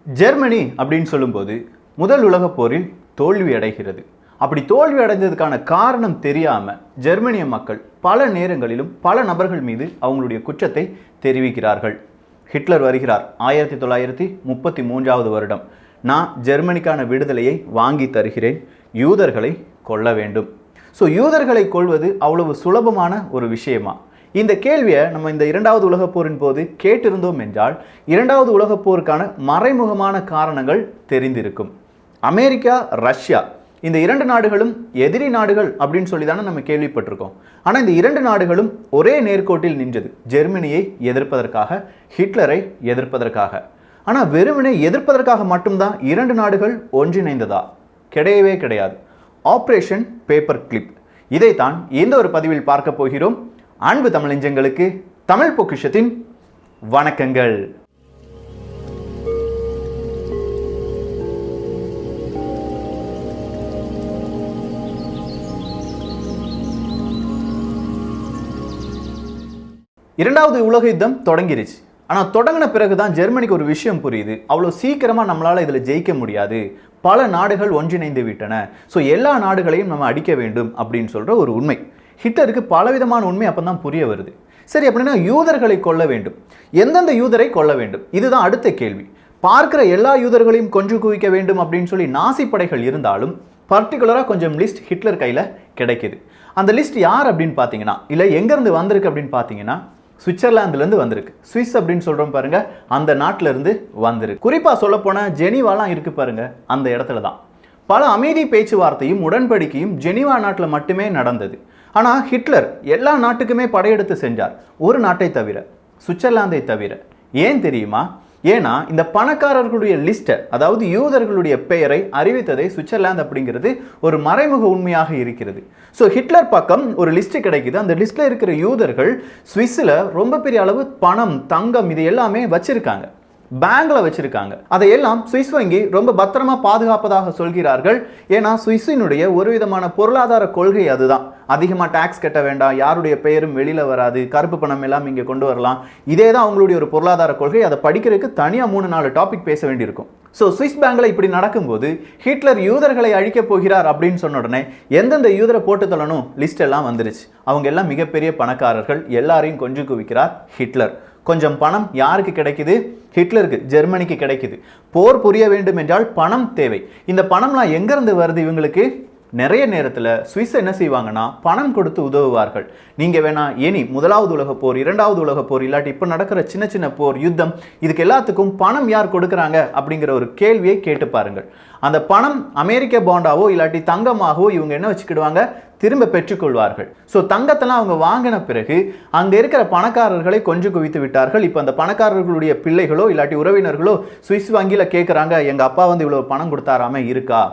Germany அப்படின்னு சொல்லும்போது முதல் உலகப் போரில் தோல்வி அடைகிறது. அப்படி தோல்வி அடைந்ததுக்கான காரணம் தெரியாமல் ஜெர்மனிய மக்கள் பல நேரங்களிலும் பல நபர்கள் மீது அவங்களுடைய குற்றத்தை தெரிவிக்கிறார்கள். ஹிட்லர் வருகிறார் 1933 வருடம். நான் ஜெர்மனிக்கான விடுதலையை வாங்கி தருகிறேன், யூதர்களை கொல்ல வேண்டும். ஸோ யூதர்களை கொல்வது அவ்வளவு சுலபமான ஒரு விஷயமா? இந்த கேள்வியை நம்ம இந்த இரண்டாவது உலகப் போரின் போது கேட்டிருந்தோம் என்றால் இரண்டாவது உலகப் போருக்கான மறைமுகமான காரணங்கள் தெரிந்திருக்கும். அமெரிக்கா, ரஷ்யா இந்த இரண்டு நாடுகளும் எதிரி நாடுகள் அப்படின்னு சொல்லி தானே நம்ம கேள்விப்பட்டிருக்கோம். ஆனால் இந்த இரண்டு நாடுகளும் ஒரே நேர்கோட்டில் நின்றது, ஜெர்மனியை எதிர்ப்பதற்காக, ஹிட்லரை எதிர்ப்பதற்காக. ஆனால் வெறுமனே எதிர்ப்பதற்காக மட்டும்தான் இரண்டு நாடுகள் ஒன்றிணைந்ததா? கிடையவே கிடையாது. ஆப்ரேஷன் பேப்பர் கிளிப், இதைத்தான் இந்த ஒரு பதிவில் பார்க்க போகிறோம். அன்பு தமிழஞ்சங்களுக்கு தமிழ் பொக்கிஷத்தின் வணக்கங்கள். இரண்டாவது உலக யுத்தம் தொடங்கிருச்சு. ஆனால் தொடங்கின பிறகுதான் ஜெர்மனிக்கு ஒரு விஷயம் புரியுது, அவ்வளோ சீக்கிரமாக நம்மளால் இதில் ஜெயிக்க முடியாது, பல நாடுகள் ஒன்றிணைந்து விட்டன, ஸோ எல்லா நாடுகளையும் நம்ம அடிக்க வேண்டும் அப்படின்னு சொல்கிற ஒரு உண்மை. ஹிட்லருக்கு பலவிதமான உண்மை அப்போ தான் புரிய வருது. சரி, அப்படின்னா யூதர்களை கொல்ல வேண்டும், எந்தெந்த யூதரை கொல்ல வேண்டும், இதுதான் அடுத்த கேள்வி. பார்க்கிற எல்லா யூதர்களையும் கொன்று குவிக்க வேண்டும் அப்படின்னு சொல்லி நாசி படைகள் இருந்தாலும் பர்டிகுலராக கொஞ்சம் லிஸ்ட் ஹிட்லர் கையில் கிடைக்குது. அந்த லிஸ்ட் யார் அப்படின்னு பார்த்தீங்கன்னா, இல்லை எங்கேருந்து வந்திருக்கு அப்படின்னு பார்த்தீங்கன்னா, சுவிட்சர்லாந்துலேருந்து வந்திருக்கு. சுவிஸ் அப்படின்னு சொல்கிறோம் பாருங்க, அந்த நாட்டிலேருந்து வந்திருக்கு. குறிப்பாக சொல்லப்போனால் ஜெனீவாலாம் இருக்கு பாருங்க, அந்த இடத்துல தான் பல அமைதி பேச்சுவார்த்தையும் உடன்படிக்கையும் ஜெனீவா நாட்டில் மட்டுமே நடந்தது. ஆனால் ஹிட்லர் எல்லா நாட்டுக்குமே படையெடுத்து சென்றார், ஒரு நாட்டை தவிர, சுவிட்சர்லாந்தை தவிர. ஏன் தெரியுமா? ஏன்னா இந்த பணக்காரர்களுடைய லிஸ்ட்டை, அதாவது யூதர்களுடைய பெயரை அறிவித்ததே சுவிட்சர்லாந்து அப்படிங்கிறது ஒரு மறைமுக உண்மையாக இருக்கிறது. ஸோ ஹிட்லர் பக்கம் ஒரு லிஸ்ட் கிடைக்குது. அந்த லிஸ்ட்டில் இருக்கிற யூதர்கள் சுவிஸில் ரொம்ப பெரிய அளவு பணம், தங்கம் இது எல்லாமே வச்சிருக்காங்க, பேங்க்ல வச்சிருக்காங்க. அதையெல்லாம் சுவிஸ் வங்கி ரொம்ப பத்திரமா பாதுகாப்பதாக சொல்கிறார்கள். ஏன்னா சுவிஸினுடைய ஒரு விதமான பொருளாதார கொள்கை அதுதான். அதிகமாக டாக்ஸ் கட்ட வேண்டாம், யாருடைய பெயரும் வெளியில வராது, கருப்பு பணம் எல்லாம் இங்கே கொண்டு வரலாம். இதே தான் அவங்களுடைய ஒரு பொருளாதார கொள்கை. அதை படிக்கிறதுக்கு தனியாக 3-4 டாபிக் பேச வேண்டியிருக்கும். ஸோ சுவிஸ் பேங்க்ல இப்படி நடக்கும்போது ஹிட்லர் யூதர்களை அழிக்க போகிறார் அப்படின்னு சொன்ன உடனே எந்தெந்த யூதரை போட்டு தள்ளணும் லிஸ்ட் எல்லாம் வந்துருச்சு. அவங்க எல்லாம் மிகப்பெரிய பணக்காரர்கள், எல்லாரையும் கொஞ்சம் குவிக்கிறார் ஹிட்லர். கொஞ்சம் பணம் யாருக்கு கிடைக்குது? ஹிட்லருக்கு, ஜெர்மனிக்கு கிடைக்குது. போர் புரிய வேண்டும் என்றால் பணம் தேவை. இந்த பணம்லாம் எங்கேருந்து வருது இவங்களுக்கு? நிறைய நேரத்தில் சுவிஸ் என்ன செய்வாங்கன்னா பணம் கொடுத்து உதவுவார்கள். நீங்கள் வேணா இனி முதலாவது உலகப் போர், இரண்டாவது உலகப் போர், இல்லாட்டி இப்போ நடக்கிற சின்ன சின்ன போர், யுத்தம், இதுக்கு எல்லாத்துக்கும் பணம் யார் கொடுக்குறாங்க அப்படிங்கிற ஒரு கேள்வியை கேட்டு பாருங்கள். அந்த பணம் அமெரிக்க பாண்டாவோ இல்லாட்டி தங்கமாகவோ இவங்க என்ன வச்சுக்கிடுவாங்க, திரும்ப பெற்றுக்கொள்வார்கள். ஸோ தங்கத்தெல்லாம் அவங்க வாங்கின பிறகு அங்கே இருக்கிற பணக்காரர்களை கொஞ்சம் குவித்து விட்டார்கள். இப்போ அந்த பணக்காரர்களுடைய பிள்ளைகளோ இல்லாட்டி உறவினர்களோ சுவிஸ் வங்கியில் கேட்குறாங்க, எங்கள் அப்பா வந்து இவ்வளோ பணம் கொடுத்தாராமே, இருக்கா,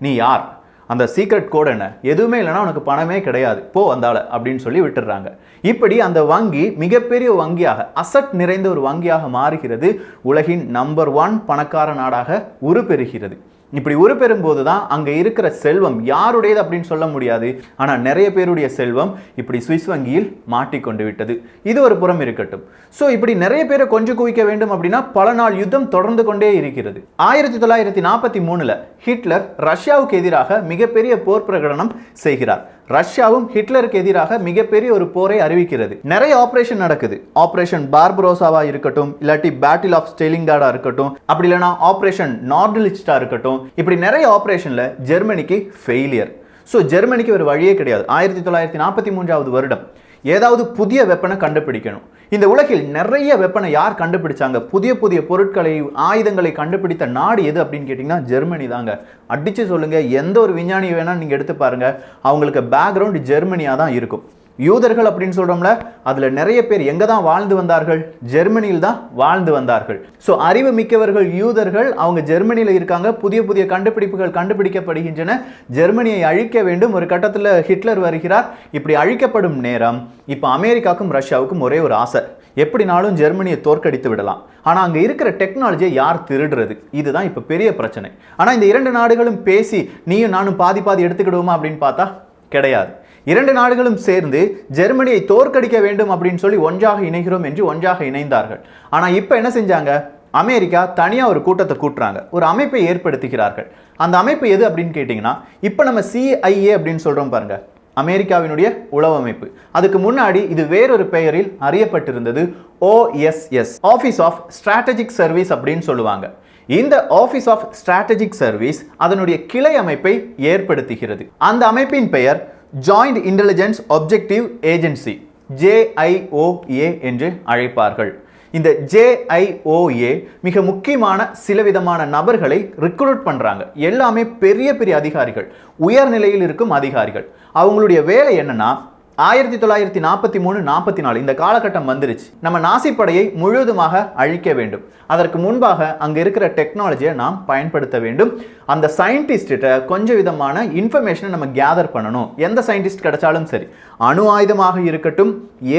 நீ யார், அந்த சீக்ரெட் கோட் என்ன, எதுவுமே இல்லைன்னா உனக்கு பணமே கிடையாது, போ வந்தால அப்படின்னு சொல்லி விட்டுடுறாங்க. இப்படி அந்த வங்கி மிகப்பெரிய வங்கியாக, அசட் நிறைந்த ஒரு வங்கியாக மாறுகிறது. உலகின் நம்பர் 1 பணக்கார நாடாக உருப்பெறுகிறது. இப்படி உருப்பெறும் போது தான் அங்கே இருக்கிற செல்வம் யாருடையது அப்படின்னு சொல்ல முடியாது, ஆனால் நிறைய பேருடைய செல்வம் இப்படி சுவிஸ் வங்கியில் மாட்டிக்கொண்டு விட்டது. இது ஒரு புறம் இருக்கட்டும். ஸோ இப்படி நிறைய பேரை கொஞ்சம் குவிக்க வேண்டும் அப்படின்னா பல நாள் யுத்தம் தொடர்ந்து கொண்டே இருக்கிறது. 1943 ஹிட்லர் ரஷ்யாவுக்கு எதிராக மிகப்பெரிய போர் பிரகடனம் செய்கிறார். ரஷ்யாவும் ஹிட்லருக்கு எதிராக மிகப்பெரிய ஒரு போரை அறிவிக்கிறது. நிறைய ஆபரேஷன் நடக்குது. ஆபரேஷன் பார்பரோசாவா இருக்கட்டும், இல்லாட்டி பேட்டில் ஆஃப் ஸ்டெலிங்கார்டா இருக்கட்டும், அப்படி இல்லைனா ஆபரேஷன் நார்டலிஸ்டா இருக்கட்டும், இப்படி நிறைய ஆபரேஷன்ல ஜெர்மனிக்கு ஃபெயிலியர். ஸோ ஜெர்மனிக்கு ஒரு வழியே கிடையாது. 1943 வருடம் ஏதாவது புதிய வெப்பனை கண்டுபிடிக்கணும். இந்த உலகில் நிறைய வெப்பனை யார் கண்டுபிடிச்சாங்க? புதிய புதிய பொருட்களை, ஆயுதங்களை கண்டுபிடித்த நாடு எது அப்படின்னு கேட்டிங்கன்னா ஜெர்மனி தாங்க. அடிச்சு சொல்லுங்க, எந்த ஒரு விஞ்ஞானி வேணா நீங்க எடுத்து பாருங்க, அவங்களுக்கு பேக்ரவுண்ட் ஜெர்மனியாக தான் இருக்கும். யூதர்கள் அப்படின்னு சொல்றோம்ல, அதுல நிறைய பேர் எங்க தான் வாழ்ந்து வந்தார்கள்? ஜெர்மனியில் தான் வாழ்ந்து வந்தார்கள். ஸோ அறிவு மிக்கவர்கள் யூதர்கள், அவங்க ஜெர்மனியில் இருக்காங்க. புதிய புதிய கண்டுபிடிப்புகள் கண்டுபிடிக்கப்படுகின்றன. ஜெர்மனியை அழிக்க வேண்டும். ஒரு கட்டத்தில் ஹிட்லர் வருகிறார். இப்படி அழிக்கப்படும் நேரம் இப்போ அமெரிக்காவுக்கும் ரஷ்யாவுக்கும் ஒரே ஒரு ஆசை, எப்படினாலும் ஜெர்மனியை தோற்கடித்து விடலாம். ஆனால் அங்கே இருக்கிற டெக்னாலஜியை யார் திருடுறது? இதுதான் இப்போ பெரிய பிரச்சனை. ஆனால் இந்த இரண்டு நாடுகளும் பேசி நீயும் நானும் பாதி பாதி எடுத்துக்கிடுவோமா அப்படின்னு பார்த்தா கிடையாது. இரண்டு நாடுகளும் சேர்ந்து ஜெர்மனியை தோற்கடிக்க வேண்டும் அப்படின்னு சொல்லி ஒன்றாக இணைகிறோம் என்று ஒன்றாக இணைந்தார்கள். ஆனால் இப்போ என்ன செஞ்சாங்க? அமெரிக்கா தனியா ஒரு கூட்டத்தை கூட்டுறாங்க, ஒரு அமைப்பை ஏற்படுத்துகிறார்கள். அந்த அமைப்பு எது அப்படின்னு கேட்டீங்கன்னா, இப்போ நம்ம CIA அப்படின்னு சொல்றோம் பாருங்க, அமெரிக்காவினுடைய உளவு அமைப்பு. அதுக்கு முன்னாடி இது வேறொரு பெயரில் அறியப்பட்டிருந்தது OSS, office of strategic service அப்படின்னு சொல்லுவாங்க. இந்த ஆஃபீஸ் ஆஃப் ஸ்ட்ராட்டஜிக் சர்வீஸ் அதனுடைய கிளை அமைப்பை ஏற்படுத்துகிறது. அந்த அமைப்பின் பெயர் joint intelligence objective agency, JIOA என்று அழைப்பார்கள். இந்த JIOA மிக முக்கியமான சில விதமான நபர்களை ரிக்ரூட் பண்றாங்க. எல்லாமே பெரிய பெரிய அதிகாரிகள், உயர்நிலையில் இருக்கும் அதிகாரிகள். அவங்களுடைய வேலை என்னன்னா, 1943-44 இந்த காலகட்டம் வந்துருச்சு. நம்ம நாசி படையை முழுவதுமாக அழிக்க வேண்டும். அதற்கு முன்பாக அங்க இருக்கிற டெக்னாலஜியை நாம் பயன்படுத்த வேண்டும். அந்த சயின்டிஸ்ட்ட கொஞ்சம் விதமான இன்ஃபர்மேஷனை நம்ம கேதர் பண்ணணும். எந்த சயின்டிஸ்ட் கிடைச்சாலும் சரி, அணு ஆயுதமாக இருக்கட்டும்,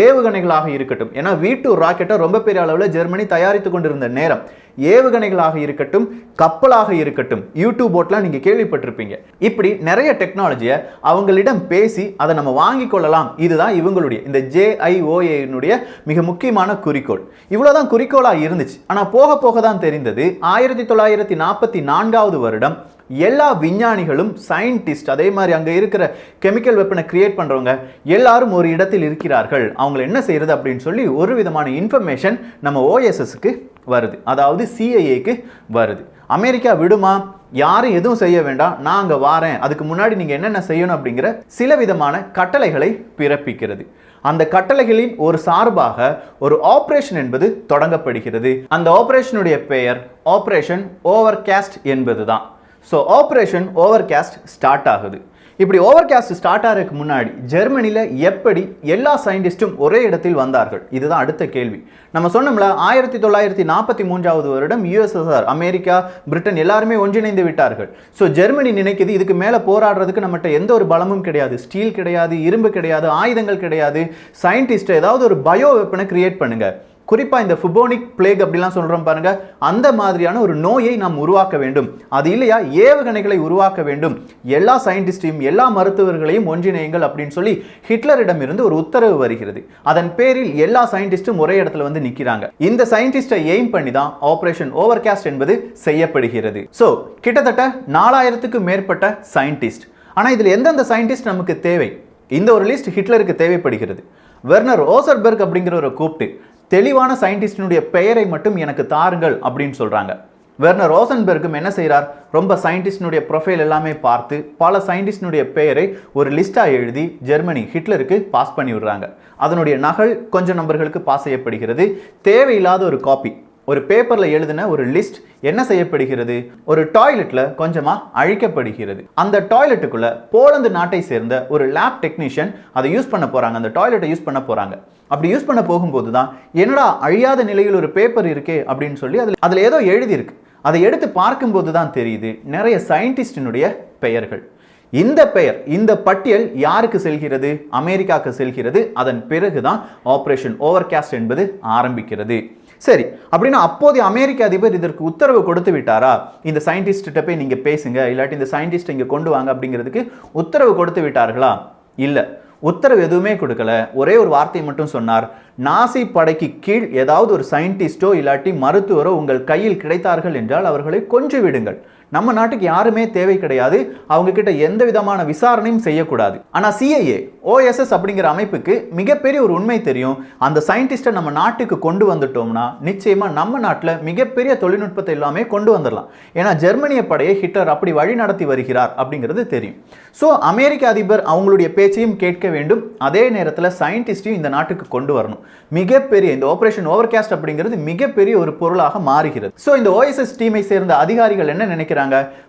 ஏவுகணைகளாக இருக்கட்டும். ஏன்னா V2 ராக்கெட்டை ரொம்ப பெரிய அளவில் ஜெர்மனி தயாரித்து கொண்டிருந்த நேரம், ஏவுகணைகளாக இருக்கட்டும், கப்பலாக இருக்கட்டும், யூடியூப் போட்லாம் நீங்க கேள்விப்பட்டிருப்பீங்க. இப்படி நிறைய டெக்னாலஜியை அவங்களிடம் பேசி அதை நம்ம வாங்கிக் கொள்ளலாம். இதுதான் இவங்களுடைய இந்த JIOA மிக முக்கியமான குறிக்கோள். இவ்வளவுதான் குறிக்கோளா இருந்துச்சு. ஆனா போக போக தான் தெரிந்தது, 1944வது வருடம் எல்லா விஞ்ஞானிகளும், சயின்டிஸ்ட், அதே மாதிரி அங்க இருக்கிற கெமிக்கல் வெப்பனை கிரியேட் பண்றவங்க எல்லாரும் ஒரு இடத்தில் இருக்கிறார்கள். அவங்க என்ன செய்யறது அப்படின்னு சொல்லி ஒரு விதமான இன்ஃபர்மேஷன் நம்ம OSSக்கு வருது, அதாவது CIAக்கு வருது. அமெரிக்கா விடுமா, யாரும் எதுவும் செய்ய வேண்டாம், நான் அங்க வாரேன், அதுக்கு முன்னாடி நீங்க என்னென்ன செய்யணும் அப்படிங்கிற சில விதமான கட்டளைகளை பிறப்பிக்கிறது. அந்த கட்டளைகளின் ஒரு சார்பாக ஒரு ஆபரேஷன் என்பது தொடங்கப்படுகிறது. அந்த ஆபரேஷனுடைய பெயர் ஆபரேஷன் ஓவர்காஸ்ட் என்பதுதான். ஸோ ஆபரேஷன் ஓவர்காஸ்ட் ஸ்டார்ட் ஆகுது. இப்படி ஓவர்காஸ்ட் ஸ்டார்ட் ஆகிறதுக்கு முன்னாடி ஜெர்மனியில் எப்படி எல்லா சயின்டிஸ்டும் ஒரே இடத்தில் வந்தார்கள்? இதுதான் அடுத்த கேள்வி. நம்ம சொன்னோம்ல, 1943வது வருடம் USSR, அமெரிக்கா, பிரிட்டன் எல்லாருமே ஒன்றிணைந்து விட்டார்கள். ஸோ ஜெர்மனி நினைக்குது, இதுக்கு மேலே போராடுறதுக்கு நம்மகிட்ட எந்த ஒரு பலமும் கிடையாது, ஸ்டீல் கிடையாது, இரும்பு கிடையாது, ஆயுதங்கள் கிடையாது, சயின்டிஸ்ட் ஏதாவது ஒரு பயோ வெப்பனை கிரியேட் பண்ணுங்க. குறிப்பா இந்த புபோனிக் பிளேக் அப்படிலாம் சொல்றோம் பாருங்க, அந்த மாதிரியான ஒரு நோயை நாம் உருவாக்க வேண்டும். அது இல்லையா ஏவுகணைகளை உருவாக்க வேண்டும். எல்லா சயின்டிஸ்டையும், எல்லா மருத்துவர்களையும் ஒன்றிணையுங்கள் அப்படின்னு சொல்லி ஹிட்லரிடம் இருந்து ஒரு உத்தரவு வருகிறது. அதன் பேரில் எல்லா சயின்டிஸ்டும் ஒரே இடத்துல வந்து நிக்கிறாங்க. இந்த சயின்டிஸ்டை எய்ம் பண்ணி தான் ஆபரேஷன் ஓவர்காஸ்ட் என்பது செய்யப்படுகிறது. சோ கிட்டத்தட்ட 4000க்கும் மேற்பட்ட சயின்டிஸ்ட். ஆனா இதுல எந்தெந்த சயின்டிஸ்ட் நமக்கு தேவை? இந்த ஒரு லிஸ்ட் ஹிட்லருக்கு தேவைப்படுகிறது. வெர்னர் ஓசர்பெர்க் அப்படிங்கிறவரை கூப்பிட்டு தெளிவான சயின்டிஸ்டினுடைய பெயரை மட்டும் எனக்கு தாருங்கள் அப்படின்னு சொல்றாங்க. வெர்னர் ரோசன்பெர்க்கும் என்ன செய்கிறார், ரொம்ப சயின்டிஸ்டினுடைய ப்ரொஃபைல் எல்லாமே பார்த்து பல சயின்டிஸ்டினுடைய பெயரை ஒரு லிஸ்டா எழுதி ஜெர்மனி ஹிட்லருக்கு பாஸ் பண்ணி விடுறாங்க. அதனுடைய நகல் கொஞ்சம் நபர்களுக்கு பாஸ் செய்யப்படுகிறது. தேவையில்லாத ஒரு காப்பி, ஒரு பேப்பர்ல எழுதின ஒரு லிஸ்ட் என்ன செய்யப்படுகிறது, ஒரு டாய்லெட்ல கொஞ்சமா அழிக்கப்படுகிறது. அந்த டாய்லெட்டுக்குள்ள போலந்து நாட்டை சேர்ந்த ஒரு லேப் டெக்னீஷியன் அதை யூஸ் பண்ண போறாங்க, அந்த டாய்லெட்டை யூஸ் பண்ண போறாங்க. அப்படி யூஸ் பண்ண போகும்போது தான், என்னடா அழியாத நிலையில் ஒரு பேப்பர் இருக்கே அப்படின்னு சொல்லி அதுல ஏதோ எழுதி இருக்கு. அதை எடுத்து பார்க்கும்போது தான் தெரியுது நிறைய சயின்டிஸ்டினுடைய பெயர்கள். இந்த பெயர், இந்த பட்டியல் யாருக்கு செல்கிறது? அமெரிக்காவுக்கு செல்கிறது. அதன் பிறகுதான் ஆபரேஷன் ஓவர்காஸ்ட் என்பது ஆரம்பிக்கிறது. சரி, அப்படின்னா அப்போதைய அமெரிக்க அதிபர் இதற்கு உத்தரவு கொடுத்து விட்டாரா? இந்த சயின்டிஸ்ட போய் நீங்க பேசுங்க, இல்லாட்டி இந்த சயின்டிஸ்ட் இங்க கொண்டு வாங்க அப்படிங்கிறதுக்கு உத்தரவு கொடுத்து விட்டார்களா? இல்ல, உத்தரவு எதுவுமே கொடுக்கல. ஒரே ஒரு வார்த்தை மட்டும் சொன்னார், நாசி படைக்கு கீழ் ஏதாவது ஒரு சயின்டிஸ்டோ இல்லாட்டி மருத்துவரோ உங்கள் கையில் கிடைத்தார்கள் என்றால் அவர்களை கொன்று விடுங்கள். நம்ம நாட்டுக்கு யாருமே தேவை கிடையாது, அவங்க கிட்ட எந்த விதமான விசாரணையும் செய்யக்கூடாது. ஆனா CIA, OSS அப்படிங்கிற அமைப்புக்கு மிகப்பெரிய ஒரு உண்மை தெரியும். அந்த சயின்டிஸ்டை நம்ம நாட்டுக்கு கொண்டு வந்துட்டோம்னா நிச்சயமா நம்ம நாட்டில் மிகப்பெரிய தொழில்நுட்பத்தை எல்லாமே கொண்டு வந்துடலாம். ஏன்னா ஜெர்மனிய படையை ஹிட்லர் அப்படி வழி நடத்தி வருகிறார் அப்படிங்கிறது தெரியும். ஸோ அமெரிக்க அதிபர் அவங்களுடைய பேச்சையும் கேட்க வேண்டும், அதே நேரத்தில் சயின்டிஸ்டையும் இந்த நாட்டுக்கு கொண்டு வரணும். மிகப்பெரிய இந்த ஆபரேஷன் ஓவர்காஸ்ட் அப்படிங்கிறது மிகப்பெரிய ஒரு பொருளாக மாறுகிறது. ஸோ இந்த OSS டீமை சேர்ந்த அதிகாரிகள் என்ன நினைக்கிறாங்க,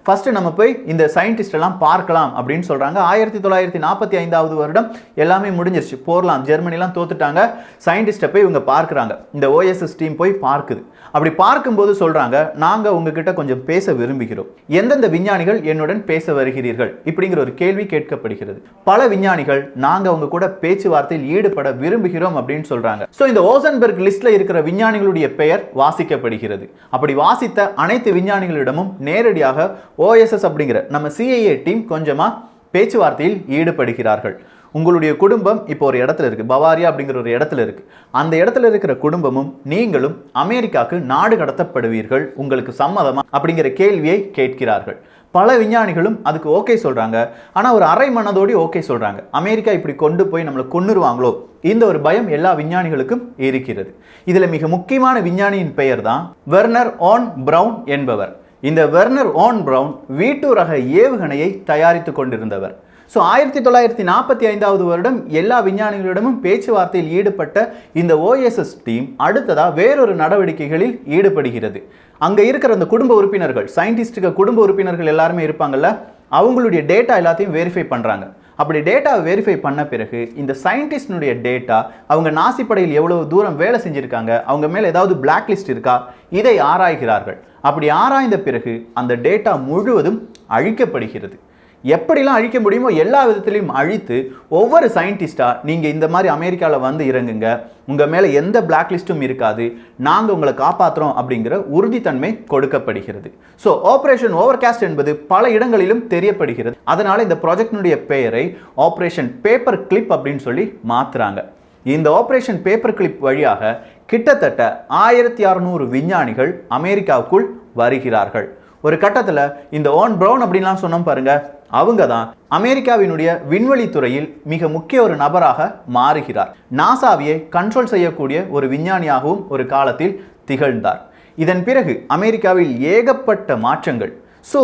ஃபர்ஸ்ட் நம்ம போய் இந்த சயின்டிஸ்ட் எல்லாம் பார்க்கலாம் அப்படின்னு சொல்றாங்க. 1945வது வருடம் எல்லாமே முடிஞ்சிருச்சு, போர்லாம் ஜெர்மனிலாம் தோத்துட்டாங்க. சயின்டிஸ்ட போய் இவங்க பார்க்கறாங்க, இந்த OSS டீம் போய் பார்க்குது. அப்படி பார்க்கும்போது சொல்றாங்க, நாங்க உங்ககிட்ட கொஞ்சம் பேச விரும்புகிறோம், எந்தெந்த விஞ்ஞானிகள் என்னுடன் பேச வருகிறீர்கள் இப்படிங்கிற ஒரு கேள்வி கேட்கப்படுகிறது. பல விஞ்ஞானிகள் நாங்க உங்க கூட பேச்சுவார்த்தையில் ஈடுபட விரும்புகிறோம் அப்படின்னு சொல்றாங்க. சோ இந்த ஓசன்பெர்க் லிஸ்ட்ல இருக்கிற விஞ்ஞானிகளுடைய பெயர் வாசிக்கப்படுகிறது. அப்படி வாசித்த அனைத்து விஞ்ஞானிகளிடமும் நேரடியாக OSS அப்படிங்கிற நம்ம CIA டீம் கொஞ்சமா பேச்சுவார்த்தையில் ஈடுபடுகிறார்கள். உங்களுடைய குடும்பம் இப்போ ஒரு இடத்துல இருக்கு, பவாரியா அப்படிங்கிற ஒரு இடத்துல இருக்கு. அந்த இடத்துல இருக்கிற குடும்பமும் நீங்களும் அமெரிக்காவுக்கு நாடு கடத்தப்படுவீர்கள், உங்களுக்கு சம்மதமா அப்படிங்கிற கேள்வியை கேட்கிறார்கள். பல விஞ்ஞானிகளும் அதுக்கு ஓகே சொல்றாங்க. ஆனா ஒரு அரை மனதோடு ஓகே சொல்றாங்க. அமெரிக்கா இப்படி கொண்டு போய் நம்மளை கொன்னுருவாங்களோ, இந்த ஒரு பயம் எல்லா விஞ்ஞானிகளுக்கும் இருக்கிறது. இதுல மிக முக்கியமான விஞ்ஞானியின் பெயர் தான் வெர்னர் ஆன் பிரவுன் என்பவர். இந்த வெர்னர் ஆன் பிரவுன் V2 ரக ஏவுகணையை தயாரித்து கொண்டிருந்தவர். ஸோ 1945 வருடம் எல்லா விஞ்ஞானிகளிடமும் பேச்சுவார்த்தையில் ஈடுபட்ட இந்த OSS டீம் அடுத்ததா வேறொரு நடவடிக்கைகளில் ஈடுபடுகிறது. அங்கே இருக்கிற அந்த குடும்ப உறுப்பினர்கள், சயின்டிஸ்டுக்கு குடும்ப உறுப்பினர்கள் எல்லாருமே இருப்பாங்கல்ல, அவங்களுடைய டேட்டா எல்லாத்தையும் வெரிஃபை பண்ணுறாங்க. அப்படி டேட்டாவை வெரிஃபை பண்ண பிறகு இந்த சயின்டிஸ்டினுடைய டேட்டா, அவங்க நாசிப்படையில் எவ்வளவு தூரம் வேலை செஞ்சுருக்காங்க, அவங்க மேலே ஏதாவது பிளாக் லிஸ்ட் இருக்கா, இதை ஆராய்கிறார்கள். அப்படி ஆராய்ந்த பிறகு அந்த டேட்டா முழுவதும் அழிக்கப்படுகிறது. எப்படிலாம் அழிக்க முடியுமோ எல்லா விதத்திலையும் அழித்து ஒவ்வொரு சயின்டிஸ்டாக நீங்கள் இந்த மாதிரி அமெரிக்காவில் வந்து இறங்குங்க, உங்கள் மேலே எந்த பிளாக் லிஸ்ட்டும் இருக்காது, நாங்கள் உங்களை காப்பாற்றுறோம் அப்படிங்கிற உறுதித்தன்மை கொடுக்கப்படுகிறது. ஸோ ஆப்ரேஷன் ஓவர்காஸ்ட் என்பது பல இடங்களிலும் தெரியப்படுகிறது. அதனால் இந்த ப்ராஜெக்டினுடைய பெயரை ஆப்ரேஷன் பேப்பர் கிளிப் அப்படின்னு சொல்லி மாற்றுறாங்க. இந்த ஆப்ரேஷன் பேப்பர் கிளிப் வழியாக கிட்டத்தட்ட 1600 விஞ்ஞானிகள் அமெரிக்காவுக்குள் வருகிறார்கள். ஒரு கட்டத்தில் இந்த ஆன் பிரவுன் அப்படின்லாம் சொன்னோம் பாருங்க, அவங்க தான் அமெரிக்காவினுடைய விண்வெளி துறையில் மிக முக்கிய ஒரு நபராக மாறுகிறார். நாசாவையே கண்ட்ரோல் செய்யக்கூடிய ஒரு விஞ்ஞானியாகவும் ஒரு காலத்தில் திகழ்ந்தார். இதன் பிறகு அமெரிக்காவில் ஏகப்பட்ட மாற்றங்கள். ஸோ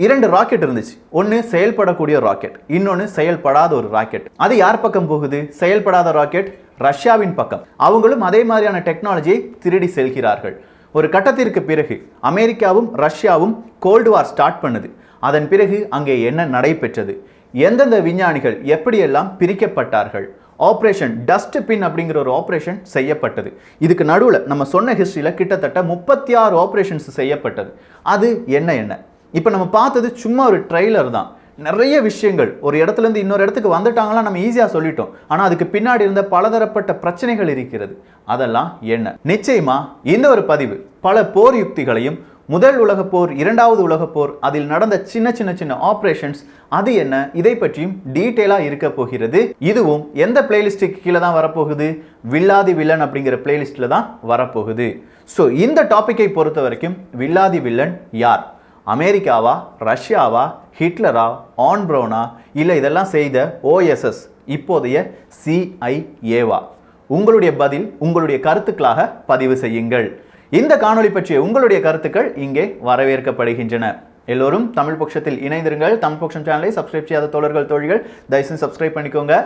2 ராக்கெட் இருந்துச்சு. ஒன்று செயல்படக்கூடிய ராக்கெட், இன்னொன்று செயல்படாத ஒரு ராக்கெட். அது யார் பக்கம் போகுது? செயல்படாத ராக்கெட் ரஷ்யாவின் பக்கம். அவங்களும் அதே மாதிரியான டெக்னாலஜியை திருடி செல்கிறார்கள். ஒரு கட்டத்திற்கு பிறகு அமெரிக்காவும் ரஷ்யாவும் கோல்டு வார் ஸ்டார்ட் பண்ணுது. அதன் பிறகு அங்கே என்ன நடைபெற்றது, எந்தெந்த விஞ்ஞானிகள் எப்படியெல்லாம் பிரிக்கப்பட்டார்கள், ஆப்ரேஷன் டஸ்ட் பின் அப்படிங்கிற ஒரு ஆப்ரேஷன் செய்யப்பட்டது. இதுக்கு நடுவில் நம்ம சொன்ன ஹிஸ்டரியில் கிட்டத்தட்ட 36 ஆப்ரேஷன்ஸ் செய்யப்பட்டது. அது என்ன இப்போ நம்ம பார்த்தது சும்மா ஒரு ட்ரெய்லர் தான். நிறைய விஷயங்கள், ஒரு இடத்துலேருந்து இன்னொரு இடத்துக்கு வந்துட்டாங்களா நம்ம ஈஸியாக சொல்லிட்டோம். ஆனால் அதுக்கு பின்னாடி இருந்த பலதரப்பட்ட பிரச்சனைகள் இருக்கிறது. அதெல்லாம் என்ன? நிச்சயமா இந்த ஒரு பதிவு பல போர் யுக்திகளையும், முதல் உலகப் போர், இரண்டாவது உலகப் போர், அதில் நடந்த சின்ன ஆப்ரேஷன்ஸ் அது என்ன, இதை பற்றியும் டீட்டெயிலாக இருக்க போகிறது. இதுவும் எந்த பிளேலிஸ்டுக்கு கீழே தான் வரப்போகுது? வில்லாதி வில்லன் அப்படிங்கிற பிளேலிஸ்டில் தான் வரப்போகுது. ஸோ இந்த டாப்பிக்கை பொறுத்த வரைக்கும் வில்லாதி வில்லன் யார்? அமெரிக்காவா, ரஷ்யாவா, ஹிட்லரா, ஆன் பிரவுனா, இல்லை இதெல்லாம் செய்த OSS இப்போதைய CIA-வா? உங்களுடைய பதில் உங்களுடைய கருத்துக்களாக பதிவு செய்யுங்கள். இந்த காணொளி பற்றிய உங்களுடைய கருத்துக்கள் இங்கே வரவேற்கப்படுகின்றன. எல்லோரும் தமிழ் பொக்கிஷத்தில் இணைந்திருங்கள். தமிழ் பொக்கிஷம் சேனலை சப்ஸ்கிரைப் செய்யாத தோழர்கள் தோழிகள் தயவுசெய்து சப்ஸ்கிரைப் பண்ணிக்கோங்க.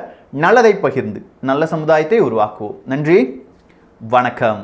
நல்லதை பகிர்ந்து நல்ல சமுதாயத்தை உருவாக்குவோம். நன்றி, வணக்கம்.